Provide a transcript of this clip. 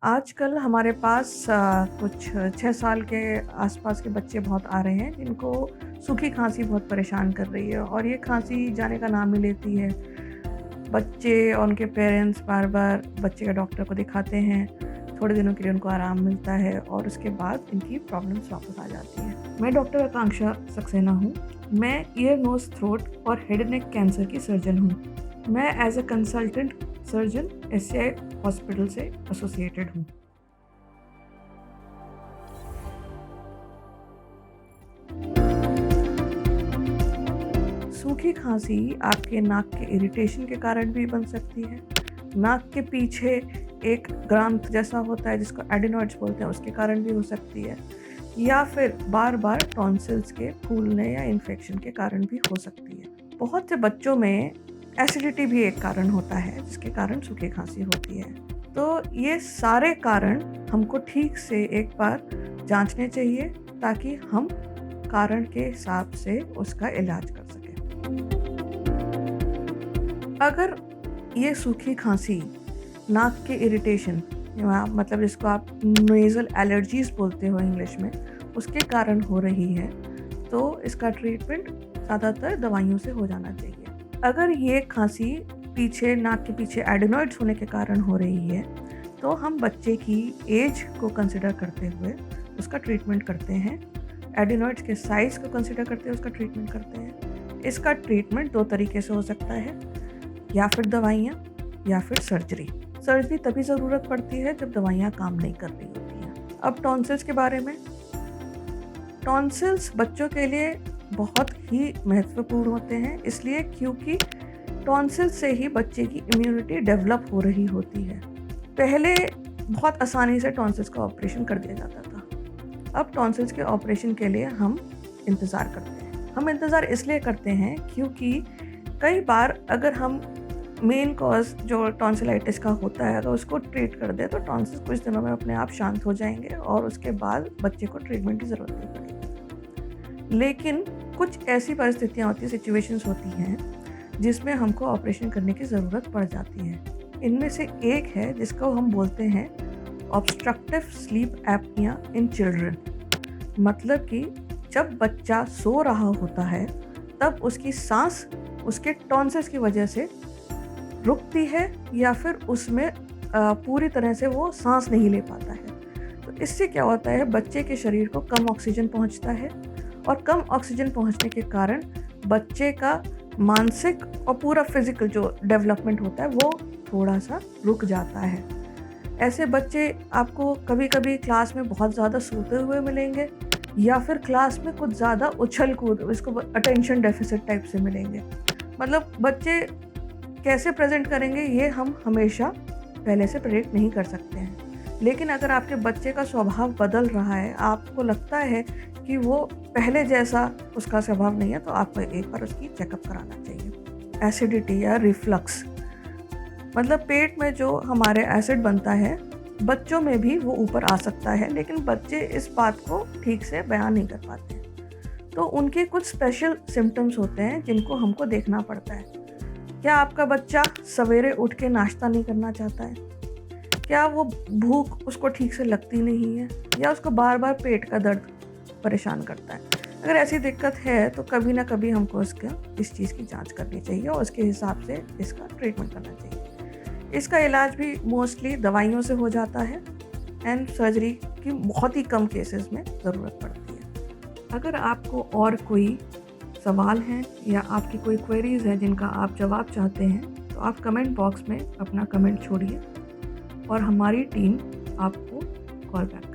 आजकल हमारे पास कुछ 6 साल के आसपास के बच्चे बहुत आ रहे हैं जिनको सूखी खांसी बहुत परेशान कर रही है और ये खांसी जाने का नाम नहीं लेती है। बच्चे और उनके पेरेंट्स बार-बार बच्चे का डॉक्टर को दिखाते हैं, थोड़े दिनों के लिए उनको आराम मिलता है और उसके बाद इनकी प्रॉब्लम्स वापस आ जाती हैं। मैं डॉक्टर आकांक्षा सक्सेना हूँ। मैं ईयर, नोज़, थ्रोट और हेड नेक कैंसर की सर्जन हूँ। मैं as a consultant surgeon SCI hospital से एसोसिएटेड हूँ। सूखी खांसी आपके नाक के इरिटेशन के कारण भी बन सकती है। नाक के पीछे एक ग्रंथ जैसा होता है जिसको एडिनॉइड्स बोलते हैं, उसके कारण भी हो सकती है, या फिर बार-बार टॉन्सिल्स के फूलने या इन्फेक्शन के कारण भी हो सकती है। बहुत से बच्चों में एसिडिटी भी एक कारण होता है जिसके कारण सूखी खांसी होती है। तो ये सारे कारण हमको ठीक से एक बार जांचने चाहिए ताकि हम कारण के हिसाब से उसका इलाज कर सकें। अगर ये सूखी खांसी, नाक के इरिटेशन मतलब जिसको आप नेज़ल एलर्जीज़ बोलते हो इंग्लिश में, उसके कारण हो रही है तो इसका ट्रीटमेंट ज़्यादातर दवाइयों से हो जाना चाहिए। अगर ये खांसी नाक के पीछे एडिनॉइड्स होने के कारण हो रही है तो हम बच्चे की एज को कंसिडर करते हुए उसका ट्रीटमेंट करते हैं। एडिनॉइड्स के साइज़ को कंसिडर करते हुए उसका ट्रीटमेंट करते हैं। इसका ट्रीटमेंट 2 तरीके से हो सकता है, या फिर दवाइयाँ या फिर सर्जरी। सर्जरी तभी ज़रूरत पड़ती है जब दवाइयाँ काम नहीं कर रही होती हैं। अब टॉन्सिल्स के बारे में। टॉन्सिल्स बच्चों के लिए बहुत ही महत्वपूर्ण होते हैं, इसलिए क्योंकि टॉन्सिल्स से ही बच्चे की इम्यूनिटी डेवलप हो रही होती है। पहले बहुत आसानी से टॉन्सिल्स का ऑपरेशन कर दिया जाता था। अब टॉन्सिल्स के ऑपरेशन के लिए हम इंतज़ार करते हैं। हम इंतज़ार इसलिए करते हैं क्योंकि कई बार अगर हम मेन कॉज जो टॉन्सिलाइटिस का होता है अगर उसको ट्रीट कर दें तो टॉन्सिल्स कुछ दिनों में अपने आप शांत हो जाएंगे और उसके बाद बच्चे को ट्रीटमेंट की ज़रूरत नहीं पड़ेगी। लेकिन कुछ ऐसी परिस्थितियाँ होती हैं, सिचुएशंस होती हैं जिसमें हमको ऑपरेशन करने की ज़रूरत पड़ जाती है। इनमें से एक है जिसको हम बोलते हैं obstructive sleep apnoea in children. मतलब कि जब बच्चा सो रहा होता है तब उसकी सांस उसके टॉन्सिल्स की वजह से रुकती है या फिर उसमें पूरी तरह से वो सांस नहीं ले पाता है। तो इससे क्या होता है, बच्चे के शरीर को कम ऑक्सीजन पहुंचता है और कम ऑक्सीजन पहुंचने के कारण बच्चे का मानसिक और पूरा फिजिकल जो डेवलपमेंट होता है वो थोड़ा सा रुक जाता है। ऐसे बच्चे आपको कभी-कभी क्लास में बहुत ज़्यादा सोते हुए मिलेंगे या फिर क्लास में कुछ ज़्यादा उछल कूद, इसको अटेंशन डेफिसिट टाइप से मिलेंगे। मतलब बच्चे कैसे प्रेजेंट करेंगे ये हम हमेशा पहले से प्रेडिक्ट नहीं कर सकते हैं। लेकिन अगर आपके बच्चे का स्वभाव बदल रहा है, आपको लगता है कि वो पहले जैसा उसका स्वभाव नहीं है, तो आपको एक बार उसकी चेकअप कराना चाहिए। एसिडिटी या रिफ्लक्स मतलब पेट में जो हमारे एसिड बनता है, बच्चों में भी वो ऊपर आ सकता है, लेकिन बच्चे इस बात को ठीक से बयान नहीं कर पाते। तो उनके कुछ स्पेशल सिम्टम्स होते हैं जिनको हमको देखना पड़ता है। क्या आपका बच्चा सवेरे उठ के नाश्ता नहीं करना चाहता है? क्या वो भूख उसको ठीक से लगती नहीं है, या उसको बार बार पेट का दर्द परेशान करता है? अगर ऐसी दिक्कत है तो कभी ना कभी हमको इस चीज़ की जांच करनी चाहिए और उसके हिसाब से इसका ट्रीटमेंट करना चाहिए। इसका इलाज भी मोस्टली दवाइयों से हो जाता है एंड सर्जरी की बहुत ही कम केसेस में ज़रूरत पड़ती है। अगर आपको और कोई सवाल हैं या आपकी कोई क्वेरीज़ हैं जिनका आप जवाब चाहते हैं तो आप कमेंट बॉक्स में अपना कमेंट छोड़िए और हमारी टीम आपको कॉल बैक